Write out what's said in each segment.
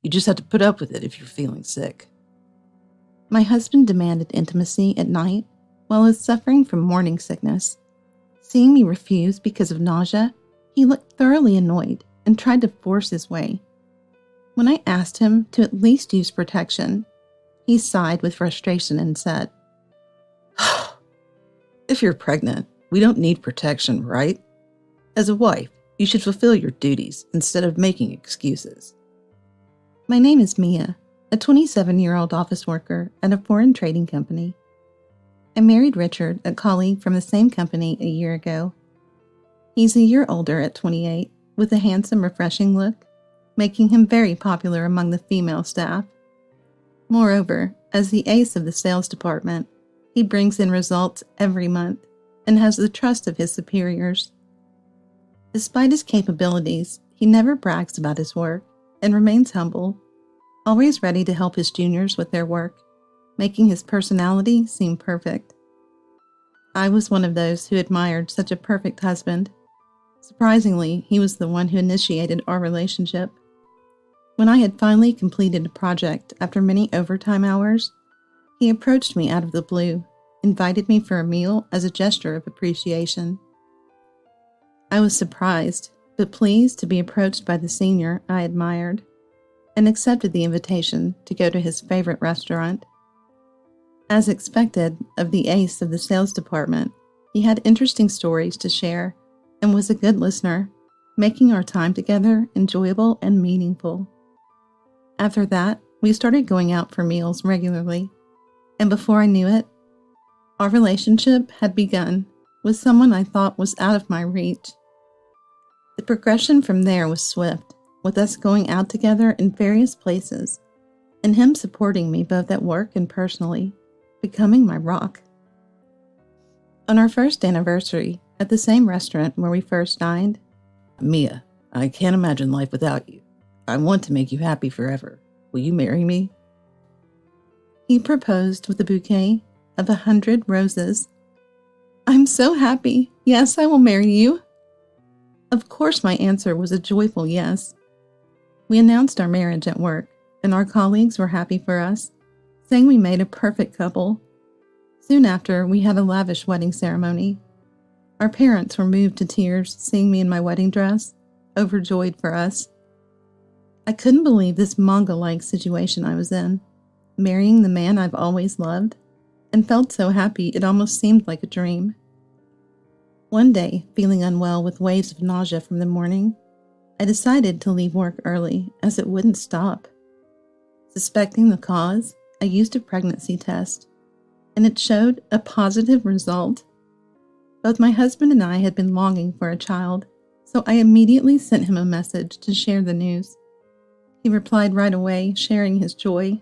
You just have to put up with it if you're feeling sick. My husband demanded intimacy at night while I was suffering from morning sickness. Seeing me refuse because of nausea, he looked thoroughly annoyed and tried to force his way. When I asked him to at least use protection, he sighed with frustration and said, If you're pregnant, we don't need protection, right? As a wife, you should fulfill your duties instead of making excuses. My name is Mia, a 27-year-old office worker at a foreign trading company. I married Richard, a colleague from the same company, a year ago. He's a year older at 28, with a handsome, refreshing look, making him very popular among the female staff. Moreover, as the ace of the sales department, he brings in results every month and has the trust of his superiors. Despite his capabilities, he never brags about his work and remains humble, always ready to help his juniors with their work, making his personality seem perfect. I was one of those who admired such a perfect husband. Surprisingly, he was the one who initiated our relationship. When I had finally completed a project after many overtime hours, he approached me out of the blue, invited me for a meal as a gesture of appreciation. I was surprised, but pleased to be approached by the senior I admired, and accepted the invitation to go to his favorite restaurant. As expected of the ace of the sales department, he had interesting stories to share and was a good listener, making our time together enjoyable and meaningful. After that, we started going out for meals regularly, and before I knew it, our relationship had begun with someone I thought was out of my reach. The progression from there was swift, with us going out together in various places, and him supporting me both at work and personally, becoming my rock. On our first anniversary, at the same restaurant where we first dined, Mia, I can't imagine life without you. I want to make you happy forever. Will you marry me? He proposed with a bouquet of 100 roses. I'm so happy. Yes, I will marry you. Of course, my answer was a joyful yes. We announced our marriage at work, and our colleagues were happy for us, saying we made a perfect couple. Soon after, we had a lavish wedding ceremony. Our parents were moved to tears seeing me in my wedding dress, overjoyed for us. I couldn't believe this manga-like situation I was in, marrying the man I've always loved, and felt so happy it almost seemed like a dream. One day, feeling unwell with waves of nausea from the morning, I decided to leave work early as it wouldn't stop. Suspecting the cause, I used a pregnancy test, and it showed a positive result. Both my husband and I had been longing for a child, so I immediately sent him a message to share the news. He replied right away, sharing his joy.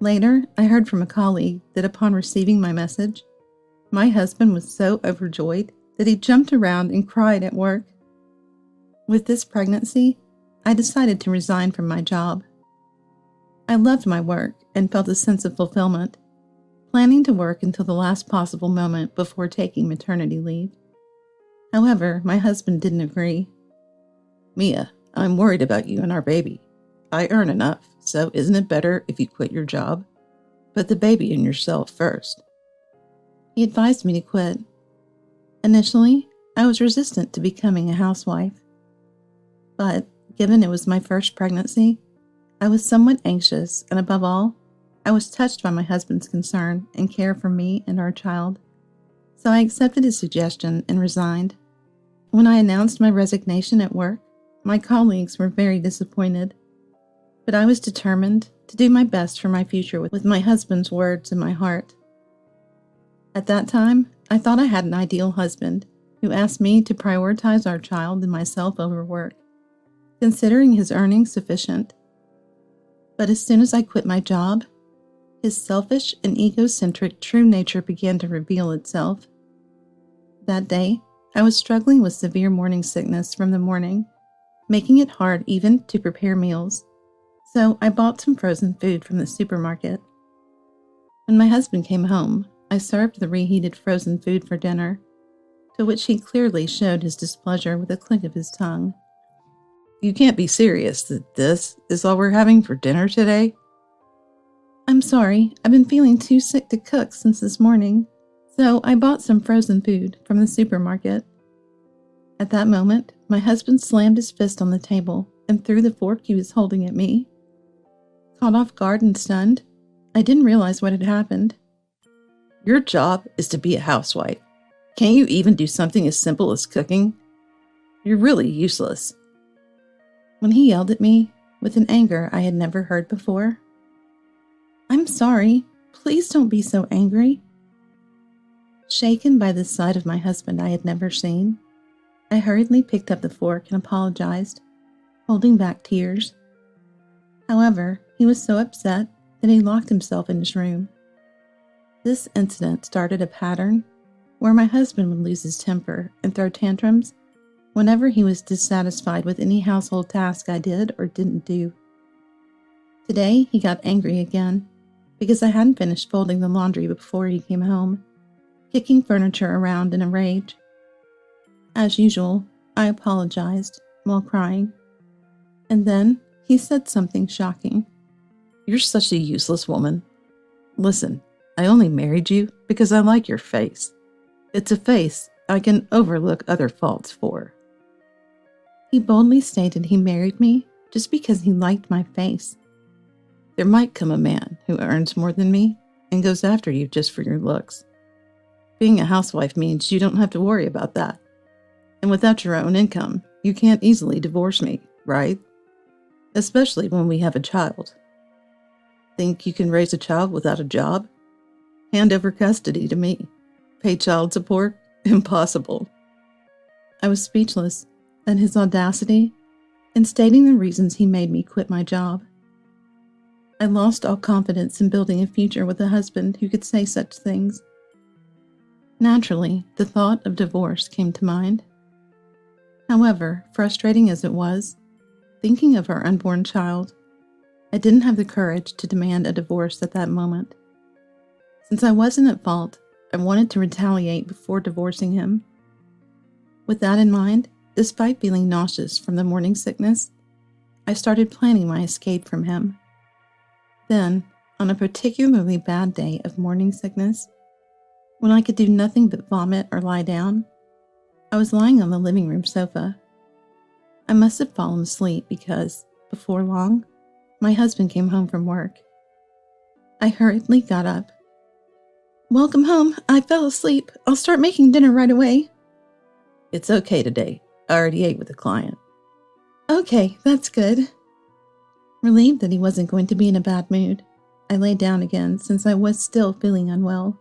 Later, I heard from a colleague that upon receiving my message, my husband was so overjoyed that he jumped around and cried at work. With this pregnancy, I decided to resign from my job. I loved my work and felt a sense of fulfillment, planning to work until the last possible moment before taking maternity leave. However, my husband didn't agree. Mia, I'm worried about you and our baby. I earn enough, so isn't it better if you quit your job? Put the baby and yourself first. He advised me to quit. Initially, I was resistant to becoming a housewife. But, given it was my first pregnancy, I was somewhat anxious, and above all, I was touched by my husband's concern and care for me and our child. So I accepted his suggestion and resigned. When I announced my resignation at work, my colleagues were very disappointed. But I was determined to do my best for my future with my husband's words in my heart. At that time, I thought I had an ideal husband who asked me to prioritize our child and myself over work, considering his earnings sufficient. But as soon as I quit my job, his selfish and egocentric true nature began to reveal itself. That day, I was struggling with severe morning sickness from the morning, making it hard even to prepare meals. So I bought some frozen food from the supermarket. When my husband came home, I served the reheated frozen food for dinner, to which he clearly showed his displeasure with a click of his tongue. You can't be serious that this is all we're having for dinner today? I'm sorry, I've been feeling too sick to cook since this morning, so I bought some frozen food from the supermarket. At that moment, my husband slammed his fist on the table and threw the fork he was holding at me. Caught off guard and stunned, I didn't realize what had happened. Your job is to be a housewife. Can't you even do something as simple as cooking? You're really useless. When he yelled at me, with an anger I had never heard before. I'm sorry, please don't be so angry. Shaken by the sight of my husband I had never seen, I hurriedly picked up the fork and apologized, holding back tears. However, he was so upset that he locked himself in his room. This incident started a pattern where my husband would lose his temper and throw tantrums whenever he was dissatisfied with any household task I did or didn't do. Today, he got angry again because I hadn't finished folding the laundry before he came home, kicking furniture around in a rage. As usual, I apologized while crying, and then he said something shocking. You're such a useless woman. Listen, I only married you because I like your face. It's a face I can overlook other faults for. He boldly stated he married me just because he liked my face. There might come a man who earns more than me and goes after you just for your looks. Being a housewife means you don't have to worry about that. And without your own income, you can't easily divorce me, right? Especially when we have a child. Think you can raise a child without a job? Hand over custody to me. Pay child support? Impossible. I was speechless at his audacity in stating the reasons he made me quit my job. I lost all confidence in building a future with a husband who could say such things. Naturally, the thought of divorce came to mind. However, frustrating as it was, thinking of our unborn child, I didn't have the courage to demand a divorce at that moment. Since I wasn't at fault, I wanted to retaliate before divorcing him. With that in mind, despite feeling nauseous from the morning sickness, I started planning my escape from him. Then, on a particularly bad day of morning sickness, when I could do nothing but vomit or lie down, I was lying on the living room sofa. I must have fallen asleep because, before long, my husband came home from work. I hurriedly got up. Welcome home. I fell asleep. I'll start making dinner right away. It's okay today. I already ate with a client. Okay, that's good. Relieved that he wasn't going to be in a bad mood, I lay down again since I was still feeling unwell.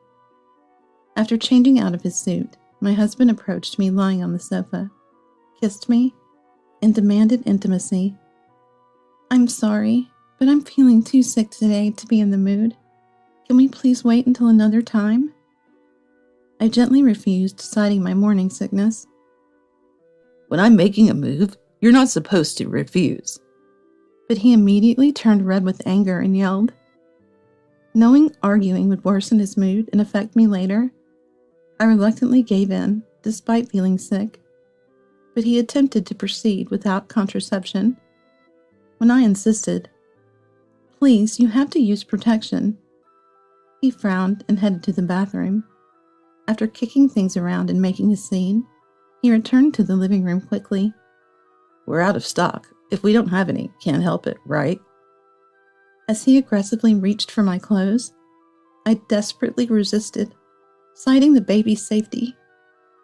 After changing out of his suit, my husband approached me lying on the sofa, kissed me, and demanded intimacy. I'm sorry, but I'm feeling too sick today to be in the mood. Can we please wait until another time? I gently refused, citing my morning sickness. When I'm making a move, you're not supposed to refuse. But he immediately turned red with anger and yelled. Knowing arguing would worsen his mood and affect me later, I reluctantly gave in, despite feeling sick. But he attempted to proceed without contraception. When I insisted, "Please, you have to use protection," he frowned and headed to the bathroom. After kicking things around and making a scene, he returned to the living room quickly. We're out of stock. If we don't have any, can't help it, right? As he aggressively reached for my clothes, I desperately resisted, citing the baby's safety.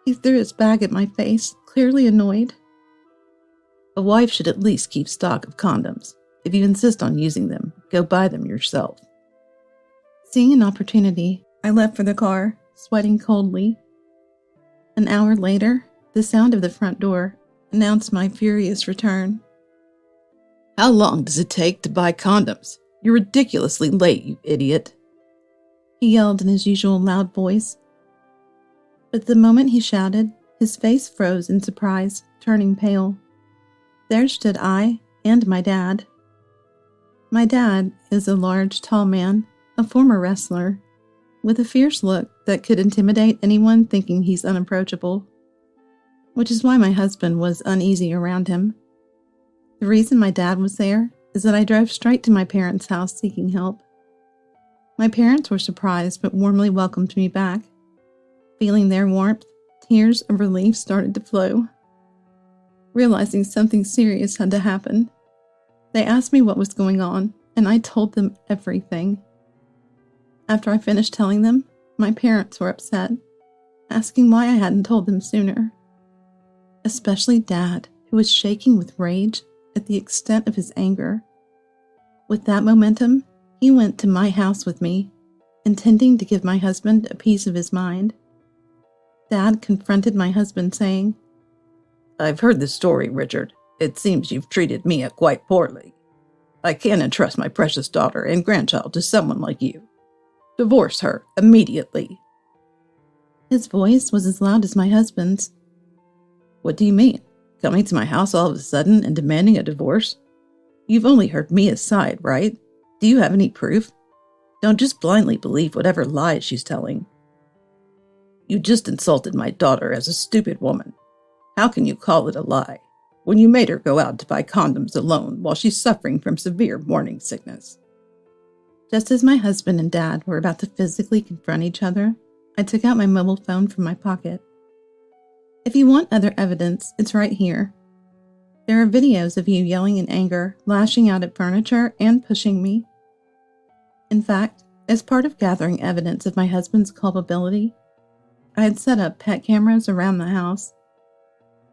He threw his bag at my face, clearly annoyed. A wife should at least keep stock of condoms. If you insist on using them, go buy them yourself. Seeing an opportunity, I left for the car, sweating coldly. An hour later, the sound of the front door announced my furious return. How long does it take to buy condoms? You're ridiculously late, you idiot. He yelled in his usual loud voice. But the moment he shouted, his face froze in surprise, turning pale. There stood I and my dad. My dad is a large, tall man, a former wrestler, with a fierce look that could intimidate anyone thinking he's unapproachable, which is why my husband was uneasy around him. The reason my dad was there is that I drove straight to my parents' house seeking help. My parents were surprised but warmly welcomed me back. Feeling their warmth, tears of relief started to flow. Realizing something serious had to happen, they asked me what was going on, and I told them everything. After I finished telling them, my parents were upset, asking why I hadn't told them sooner. Especially Dad, who was shaking with rage at the extent of his anger. With that momentum, he went to my house with me, intending to give my husband a piece of his mind. Dad confronted my husband, saying, "I've heard the story, Richard. It seems you've treated Mia quite poorly. I can't entrust my precious daughter and grandchild to someone like you. Divorce her immediately." His voice was as loud as my husband's. "What do you mean? Coming to my house all of a sudden and demanding a divorce? You've only heard Mia's side, right? Do you have any proof? Don't just blindly believe whatever lies she's telling. You just insulted my daughter as a stupid woman. How can you call it a lie when you made her go out to buy condoms alone while she's suffering from severe morning sickness?" Just as my husband and Dad were about to physically confront each other, I took out my mobile phone from my pocket. If you want other evidence, it's right here. There are videos of you yelling in anger, lashing out at furniture, and pushing me. In fact, as part of gathering evidence of my husband's culpability, I had set up pet cameras around the house.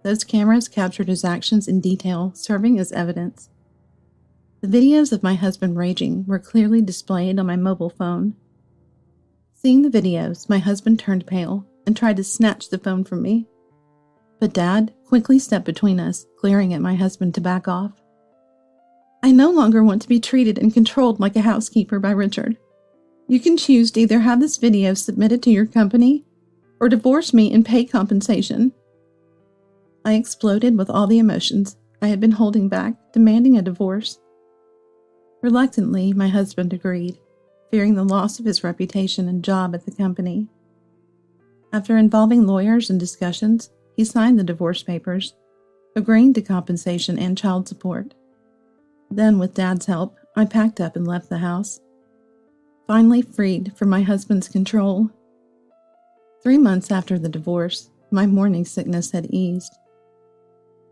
Those cameras captured his actions in detail, serving as evidence. The videos of my husband raging were clearly displayed on my mobile phone. Seeing the videos, my husband turned pale and tried to snatch the phone from me. But Dad quickly stepped between us, glaring at my husband to back off. "I no longer want to be treated and controlled like a housekeeper by Richard. You can choose to either have this video submitted to your company or divorce me and pay compensation." I exploded with all the emotions I had been holding back, demanding a divorce. Reluctantly, my husband agreed, fearing the loss of his reputation and job at the company. After involving lawyers and discussions, he signed the divorce papers, agreeing to compensation and child support. Then, with Dad's help, I packed up and left the house, finally freed from my husband's control. 3 months after the divorce, my morning sickness had eased.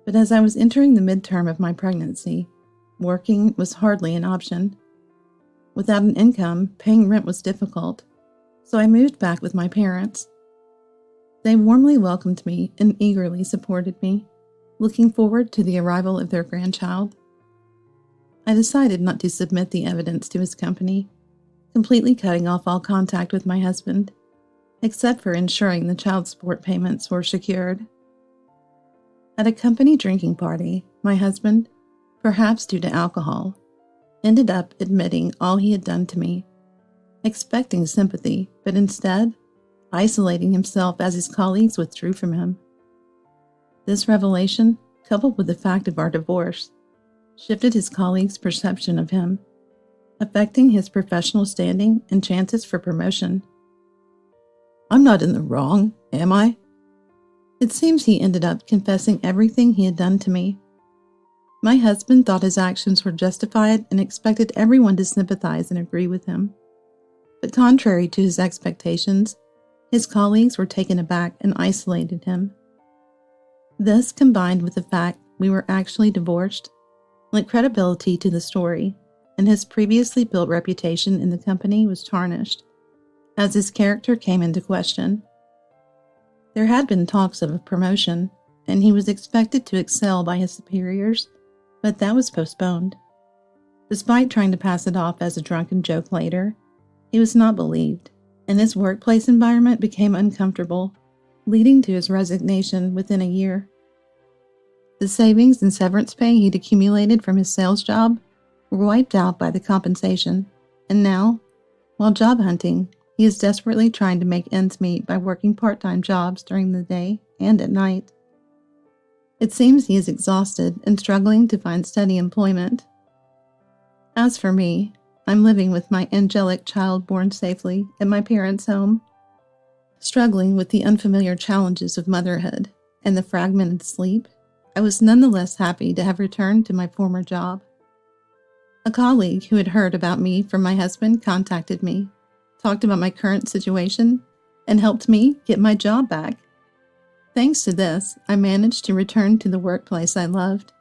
But as I was entering the midterm of my pregnancy, working was hardly an option. Without an income, paying rent was difficult, so I moved back with my parents. They warmly welcomed me and eagerly supported me, looking forward to the arrival of their grandchild. I decided not to submit the evidence to his company, completely cutting off all contact with my husband, except for ensuring the child support payments were secured. At a company drinking party, my husband, perhaps due to alcohol, ended up admitting all he had done to me, expecting sympathy, but instead isolating himself as his colleagues withdrew from him. This revelation, coupled with the fact of our divorce, shifted his colleagues' perception of him, affecting his professional standing and chances for promotion. "I'm not in the wrong, am I?" It seems he ended up confessing everything he had done to me. My husband thought his actions were justified and expected everyone to sympathize and agree with him. But contrary to his expectations, his colleagues were taken aback and isolated him. This, combined with the fact we were actually divorced, lent credibility to the story, and his previously built reputation in the company was tarnished, as his character came into question. There had been talks of a promotion, and he was expected to excel by his superiors, but that was postponed. Despite trying to pass it off as a drunken joke later, he was not believed, and his workplace environment became uncomfortable, leading to his resignation within a year. The savings and severance pay he'd accumulated from his sales job were wiped out by the compensation, and now, while job hunting, he is desperately trying to make ends meet by working part-time jobs during the day and at night. It seems he is exhausted and struggling to find steady employment. As for me, I'm living with my angelic child born safely at my parents' home, struggling with the unfamiliar challenges of motherhood and the fragmented sleep I was nonetheless happy to have returned to my former job. A colleague who had heard about me from my husband contacted me, talked about my current situation, and helped me get my job back. Thanks to this, I managed to return to the workplace I loved.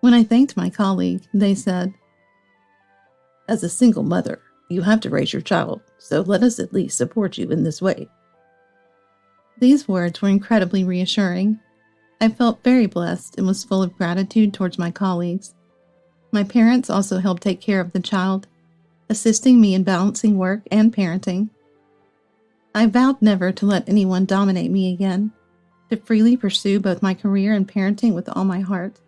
When I thanked my colleague, they said, "As a single mother, you have to raise your child, so let us at least support you in this way." These words were incredibly reassuring. I felt very blessed and was full of gratitude towards my colleagues. My parents also helped take care of the child, assisting me in balancing work and parenting. I vowed never to let anyone dominate me again, to freely pursue both my career and parenting with all my heart.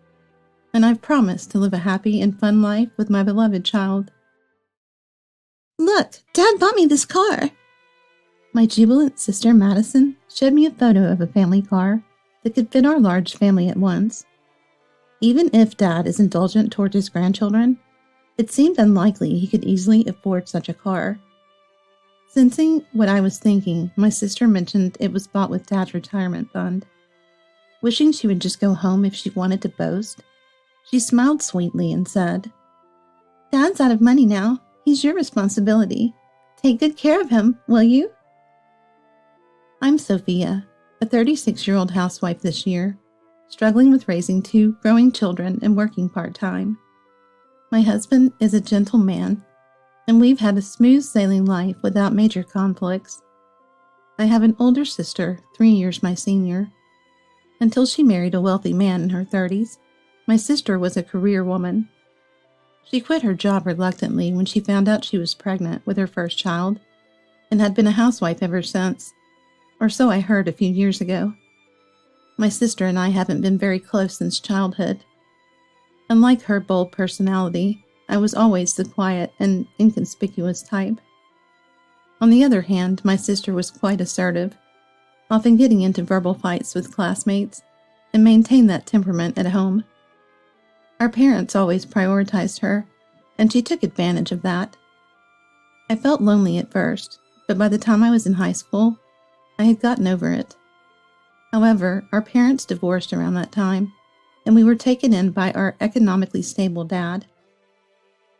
And I've promised to live a happy and fun life with my beloved child. "Look, Dad bought me this car." My jubilant sister Madison showed me a photo of a family car that could fit our large family at once. Even if Dad is indulgent towards his grandchildren, it seemed unlikely he could easily afford such a car. Sensing what I was thinking, my sister mentioned it was bought with Dad's retirement fund. Wishing she would just go home if she wanted to boast, she smiled sweetly and said, "Dad's out of money now. He's your responsibility. Take good care of him, will you?" I'm Sophia, a 36-year-old housewife this year, struggling with raising 2 growing children and working part-time. My husband is a gentle man, and we've had a smooth sailing life without major conflicts. I have an older sister, 3 years my senior. Until she married a wealthy man in her 30s, my sister was a career woman. She quit her job reluctantly when she found out she was pregnant with her first child, and had been a housewife ever since, or so I heard a few years ago. My sister and I haven't been very close since childhood. Unlike her bold personality, I was always the quiet and inconspicuous type. On the other hand, my sister was quite assertive, often getting into verbal fights with classmates, and maintained that temperament at home. Our parents always prioritized her, and she took advantage of that. I felt lonely at first, but by the time I was in high school, I had gotten over it. However, our parents divorced around that time, and we were taken in by our economically stable dad.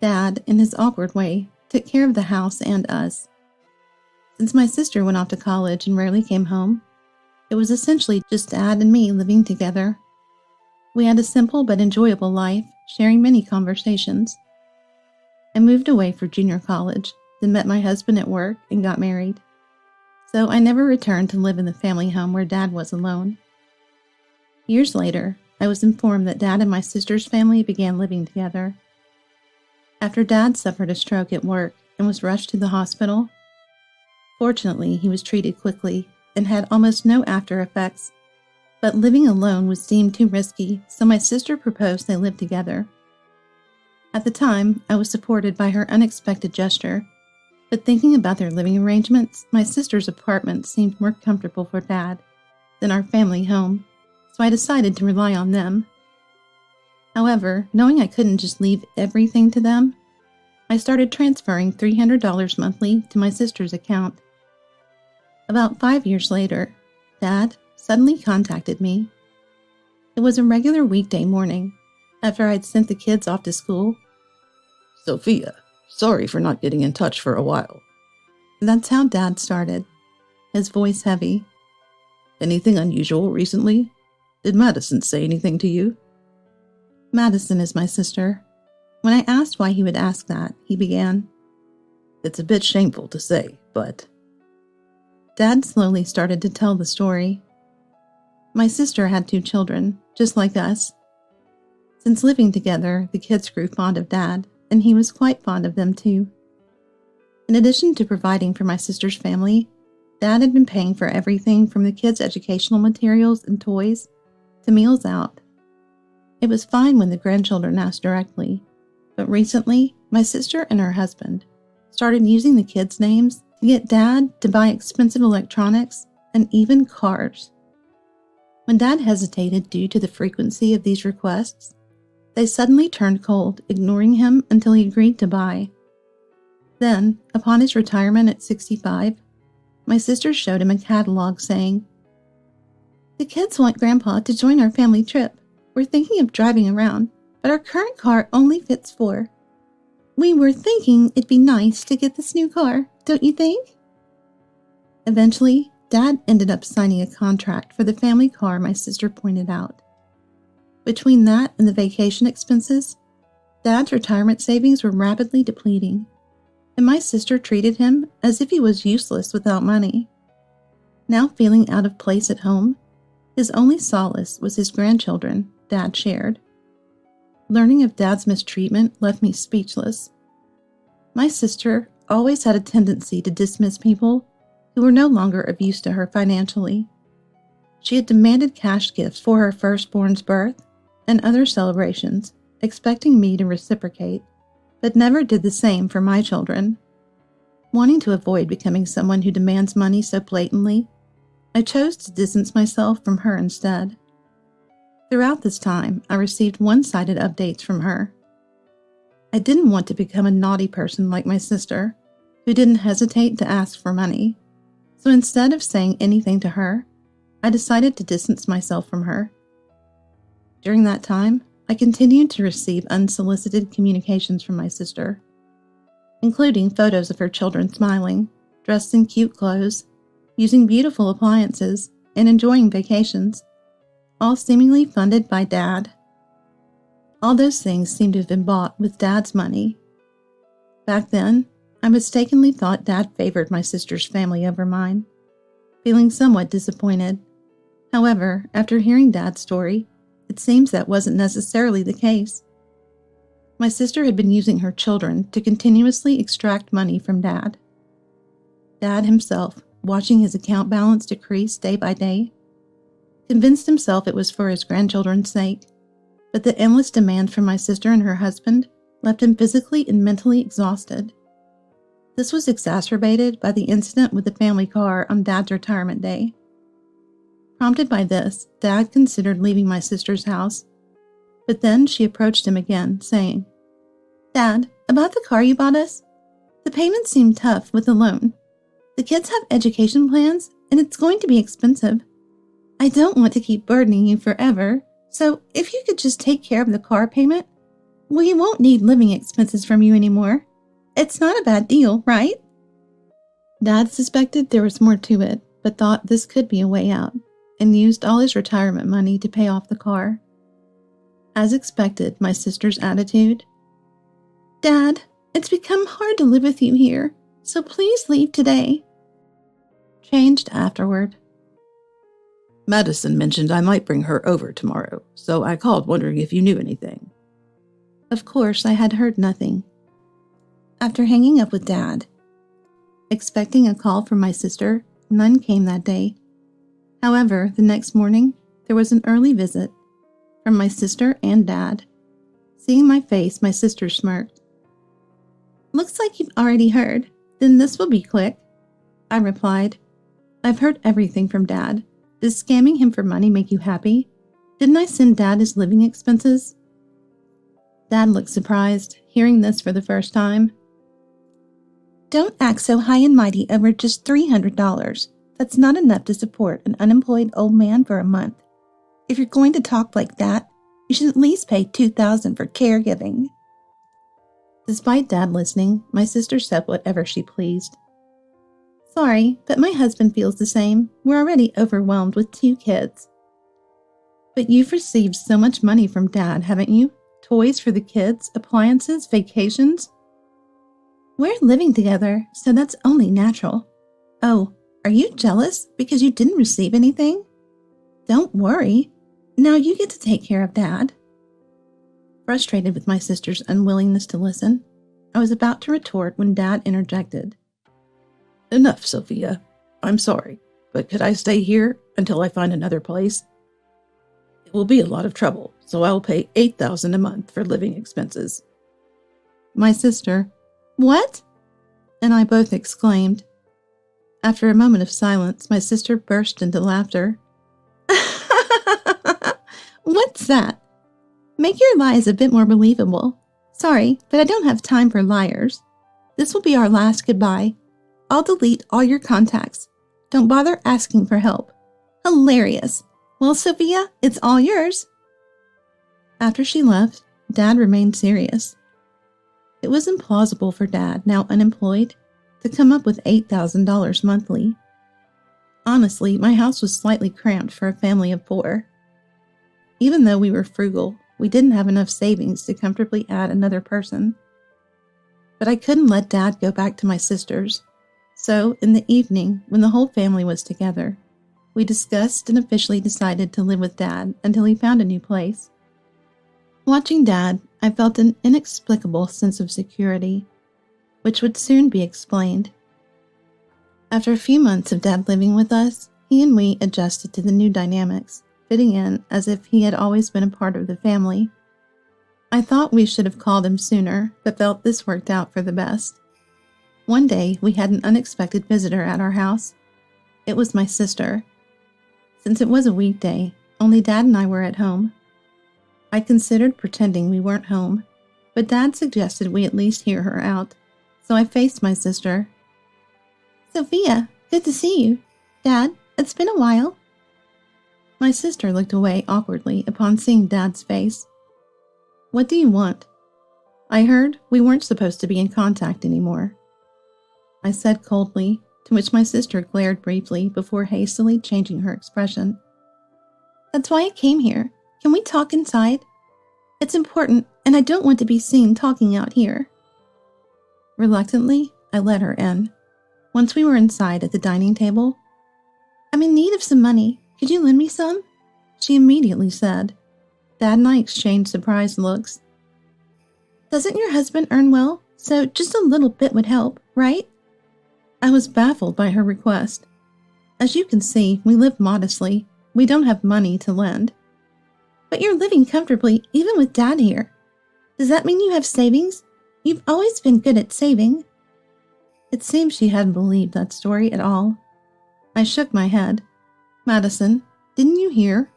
Dad, in his awkward way, took care of the house and us. Since my sister went off to college and rarely came home, it was essentially just Dad and me living together. We had a simple but enjoyable life, sharing many conversations. I moved away for junior college, then met my husband at work and got married. So I never returned to live in the family home where Dad was alone. Years later, I was informed that Dad and my sister's family began living together. After Dad suffered a stroke at work and was rushed to the hospital, fortunately he was treated quickly and had almost no after effects, but living alone was deemed too risky, so my sister proposed they live together. At the time, I was supported by her unexpected gesture, but thinking about their living arrangements, my sister's apartment seemed more comfortable for Dad than our family home, so I decided to rely on them. However, knowing I couldn't just leave everything to them, I started transferring $300 monthly to my sister's account. About 5 years later, Dad suddenly contacted me. It was a regular weekday morning, after I'd sent the kids off to school. "Sophia, sorry for not getting in touch for a while." That's how Dad started, his voice heavy. "Anything unusual recently? Did Madison say anything to you?" Madison is my sister. When I asked why he would ask that, he began, "It's a bit shameful to say, but..." Dad slowly started to tell the story. My sister had 2 children, just like us. Since living together, the kids grew fond of Dad, and he was quite fond of them too. In addition to providing for my sister's family, Dad had been paying for everything from the kids' educational materials and toys to meals out. It was fine when the grandchildren asked directly, but recently, my sister and her husband started using the kids' names to get Dad to buy expensive electronics and even cars. When Dad hesitated due to the frequency of these requests, they suddenly turned cold, ignoring him until he agreed to buy. Then, upon his retirement at 65, my sister showed him a catalog saying, "The kids want Grandpa to join our family trip. We're thinking of driving around, but our current car only fits 4. We were thinking it'd be nice to get this new car, don't you think? Eventually, Dad ended up signing a contract for the family car my sister pointed out. Between that and the vacation expenses, Dad's retirement savings were rapidly depleting, and my sister treated him as if he was useless without money. Now feeling out of place at home, his only solace was his grandchildren Dad shared. Learning of Dad's mistreatment left me speechless. My sister always had a tendency to dismiss people who were no longer of use to her financially. She had demanded cash gifts for her firstborn's birth and other celebrations, expecting me to reciprocate, but never did the same for my children. Wanting to avoid becoming someone who demands money so blatantly, I chose to distance myself from her instead. Throughout this time, I received one-sided updates from her. I didn't want to become a naughty person like my sister, who didn't hesitate to ask for money. So instead of saying anything to her, I decided to distance myself from her. During that time, I continued to receive unsolicited communications from my sister, including photos of her children smiling, dressed in cute clothes, using beautiful appliances, and enjoying vacations, all seemingly funded by Dad. All those things seemed to have been bought with Dad's money. Back then, I mistakenly thought Dad favored my sister's family over mine, feeling somewhat disappointed. However, after hearing Dad's story, it seems that wasn't necessarily the case. My sister had been using her children to continuously extract money from Dad. Dad himself, watching his account balance decrease day by day, convinced himself it was for his grandchildren's sake, but the endless demand from my sister and her husband left him physically and mentally exhausted. This was exacerbated by the incident with the family car on Dad's retirement day. Prompted by this, Dad considered leaving my sister's house, but then she approached him again, saying, "Dad, about the car you bought us? The payments seem tough with the loan. The kids have education plans, and it's going to be expensive. I don't want to keep burdening you forever, so if you could just take care of the car payment, we won't need living expenses from you anymore. It's not a bad deal, right?" Dad suspected there was more to it, but thought this could be a way out, and used all his retirement money to pay off the car. As expected, my sister's attitude, "Dad, it's become hard to live with you here, so please leave today," changed afterward. Madison mentioned I might bring her over tomorrow, so I called wondering if you knew anything. Of course, I had heard nothing. After hanging up with Dad, expecting a call from my sister, none came that day. However, the next morning, there was an early visit from my sister and Dad. Seeing my face, my sister smirked. "Looks like you've already heard. Then this will be quick," I replied. "I've heard everything from Dad. Does scamming him for money make you happy? Didn't I send Dad his living expenses?" Dad looked surprised, hearing this for the first time. "Don't act so high and mighty over just $300. That's not enough to support an unemployed old man for a month. If you're going to talk like that, you should at least pay $2,000 for caregiving." Despite Dad listening, my sister said whatever she pleased. "Sorry, but my husband feels the same. We're already overwhelmed with 2 kids." "But you've received so much money from Dad, haven't you? Toys for the kids, appliances, vacations?" "We're living together, so that's only natural." "Oh, are you jealous because you didn't receive anything? Don't worry. Now you get to take care of Dad." Frustrated with my sister's unwillingness to listen, I was about to retort when Dad interjected. "Enough, Sophia. I'm sorry, but could I stay here until I find another place? It will be a lot of trouble, so I'll pay $8,000 a month for living expenses." My sister, "What?" and I both exclaimed. After a moment of silence, my sister burst into laughter. "What's that? Make your lies a bit more believable. Sorry, but I don't have time for liars. This will be our last goodbye. I'll delete all your contacts. Don't bother asking for help." Hilarious. "Well, Sophia, it's all yours." After she left, Dad remained serious. It was implausible for Dad, now unemployed, to come up with $8,000 monthly. Honestly, my house was slightly cramped for a family of 4. Even though we were frugal, we didn't have enough savings to comfortably add another person. But I couldn't let Dad go back to my sisters. So, in the evening, when the whole family was together, we discussed and officially decided to live with Dad until he found a new place. Watching Dad, I felt an inexplicable sense of security, which would soon be explained. After a few months of Dad living with us, he and we adjusted to the new dynamics, fitting in as if he had always been a part of the family. I thought we should have called him sooner, but felt this worked out for the best. One day, we had an unexpected visitor at our house. It was my sister. Since it was a weekday, only Dad and I were at home. I considered pretending we weren't home, but Dad suggested we at least hear her out, so I faced my sister. "Sophia, good to see you. Dad, it's been a while." My sister looked away awkwardly upon seeing Dad's face. "What do you want?" "I heard we weren't supposed to be in contact anymore," I said coldly, to which my sister glared briefly before hastily changing her expression. "That's why I came here. Can we talk inside? It's important, and I don't want to be seen talking out here." Reluctantly, I let her in. Once we were inside at the dining table, "I'm in need of some money. Could you lend me some?" she immediately said. Dad and I exchanged surprised looks. "Doesn't your husband earn well? So just a little bit would help, right?" I was baffled by her request. As you can see, we live modestly. We don't have money to lend. "But you're living comfortably, even with Dad here. Does that mean you have savings? You've always been good at saving." It seemed she hadn't believed that story at all. I shook my head. "Madison, didn't you hear?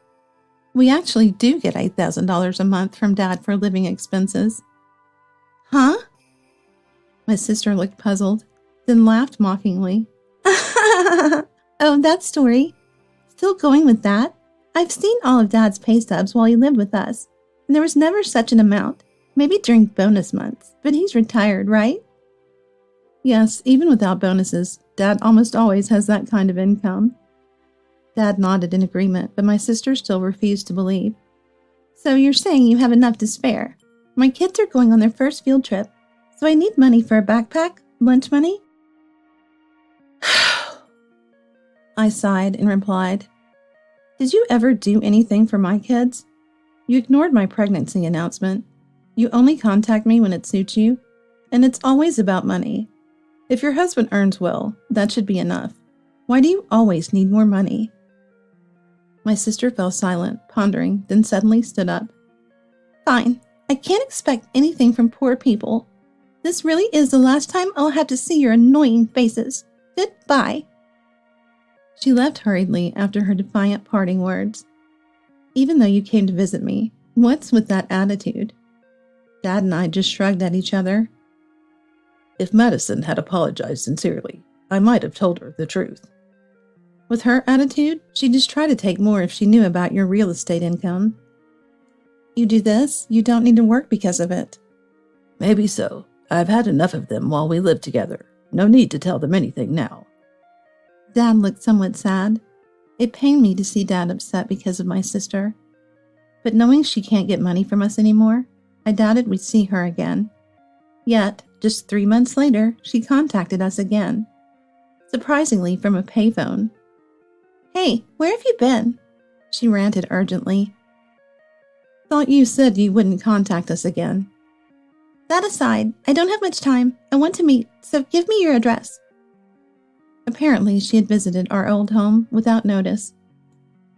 We actually do get $8,000 a month from Dad for living expenses." "Huh?" My sister looked puzzled, then laughed mockingly. "Oh, that story? Still going with that? I've seen all of Dad's pay stubs while he lived with us, and there was never such an amount. Maybe during bonus months, but he's retired, right?" "Yes, even without bonuses, Dad almost always has that kind of income." Dad nodded in agreement, but my sister still refused to believe. "So you're saying you have enough to spare? My kids are going on their first field trip, so I need money for a backpack, lunch money." I sighed and replied, "Did you ever do anything for my kids? You ignored my pregnancy announcement. You only contact me when it suits you, and it's always about money. If your husband earns well, that should be enough. Why do you always need more money?" My sister fell silent, pondering, then suddenly stood up. "Fine. I can't expect anything from poor people. This really is the last time I'll have to see your annoying faces. Goodbye." She left hurriedly after her defiant parting words. "Even though you came to visit me, what's with that attitude?" Dad and I just shrugged at each other. "If Madison had apologized sincerely, I might have told her the truth." "With her attitude, she'd just try to take more if she knew about your real estate income. You do this, you don't need to work because of it." "Maybe so. I've had enough of them while we lived together. No need to tell them anything now." Dad looked somewhat sad. It pained me to see Dad upset because of my sister. But knowing she can't get money from us anymore, I doubted we'd see her again. Yet, just 3 months later, she contacted us again. Surprisingly, from a payphone. "Hey, where have you been?" she ranted urgently. "Thought you said you wouldn't contact us again." "That aside, I don't have much time. I want to meet, so give me your address." Apparently, she had visited our old home without notice.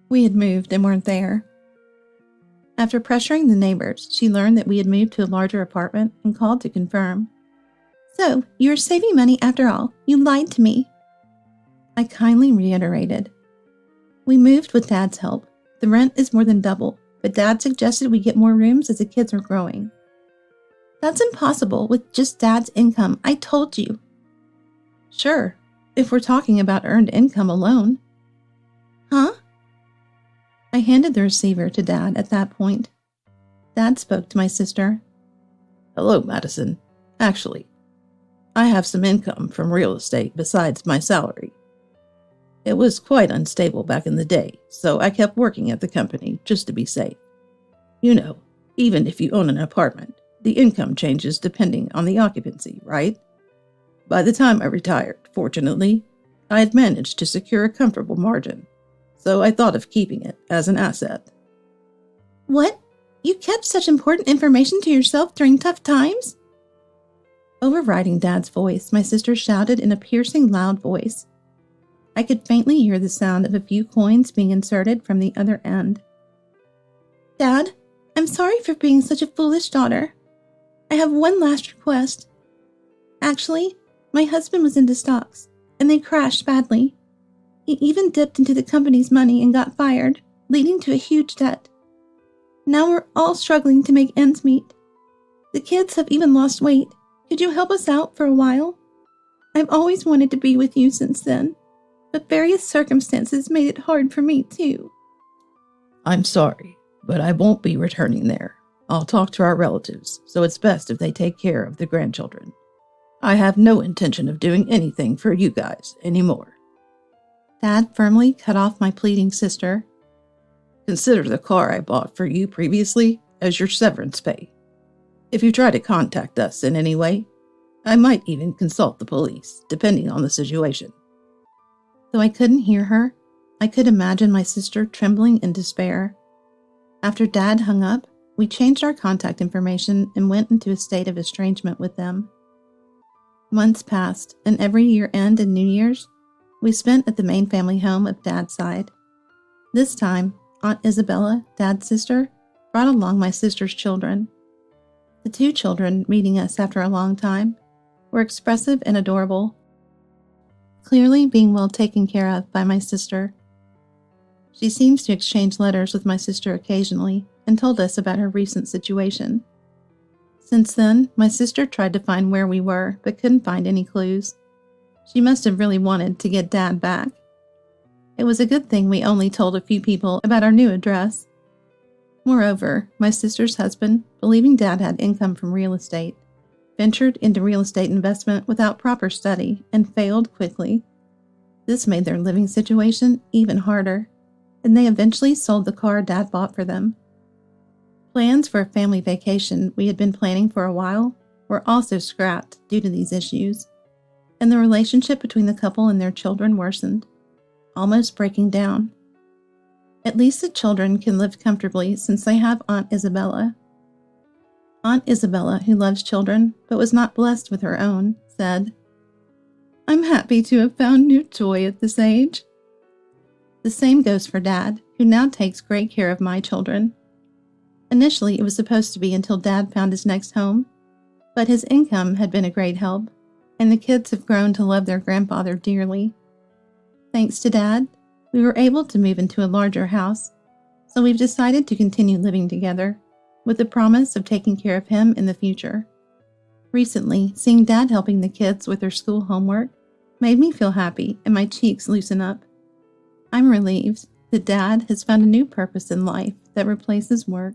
We had moved and weren't there. After pressuring the neighbors, she learned that we had moved to a larger apartment and called to confirm. "So, you're saving money after all. You lied to me." I kindly reiterated. "We moved with Dad's help. The rent is more than double, but Dad suggested we get more rooms as the kids are growing." "That's impossible with just Dad's income. I told you." "Sure, if we're talking about earned income alone." "Huh?" I handed the receiver to Dad at that point. Dad spoke to my sister. Hello, Madison. Actually, I have some income from real estate besides my salary. It was quite unstable back in the day, so I kept working at the company just to be safe. You know, even if you own an apartment, the income changes depending on the occupancy, right? By the time I retired, fortunately, I had managed to secure a comfortable margin, so I thought of keeping it as an asset. What? You kept such important information to yourself during tough times? Overriding Dad's voice, my sister shouted in a piercing, loud voice. I could faintly hear the sound of a few coins being inserted from the other end. Dad, I'm sorry for being such a foolish daughter. I have one last request. Actually, my husband was into stocks, and they crashed badly. He even dipped into the company's money and got fired, leading to a huge debt. Now we're all struggling to make ends meet. The kids have even lost weight. Could you help us out for a while? I've always wanted to be with you since then, but various circumstances made it hard for me too. I'm sorry, but I won't be returning there. I'll talk to our relatives, so it's best if they take care of the grandchildren. I have no intention of doing anything for you guys anymore. Dad firmly cut off my pleading sister. Consider the car I bought for you previously as your severance pay. If you try to contact us in any way, I might even consult the police, depending on the situation. Though I couldn't hear her, I could imagine my sister trembling in despair. After Dad hung up, we changed our contact information and went into a state of estrangement with them. Months passed, and every year-end and New Year's, we spent at the main family home of Dad's side. This time, Aunt Isabella, Dad's sister, brought along my sister's children. The two children, meeting us after a long time, were expressive and adorable, clearly being well taken care of by my sister. She seems to exchange letters with my sister occasionally and told us about her recent situation. Since then, my sister tried to find where we were, but couldn't find any clues. She must have really wanted to get Dad back. It was a good thing we only told a few people about our new address. Moreover, my sister's husband, believing Dad had income from real estate, ventured into real estate investment without proper study and failed quickly. This made their living situation even harder, and they eventually sold the car Dad bought for them. Plans for a family vacation we had been planning for a while were also scrapped due to these issues, and the relationship between the couple and their children worsened, almost breaking down. At least the children can live comfortably since they have Aunt Isabella. Aunt Isabella, who loves children but was not blessed with her own, said, "I'm happy to have found new joy at this age." The same goes for Dad, who now takes great care of my children. Initially, it was supposed to be until Dad found his next home, but his income had been a great help, and the kids have grown to love their grandfather dearly. Thanks to Dad, we were able to move into a larger house, so we've decided to continue living together, with the promise of taking care of him in the future. Recently, seeing Dad helping the kids with their school homework made me feel happy and my cheeks loosen up. I'm relieved that Dad has found a new purpose in life that replaces work.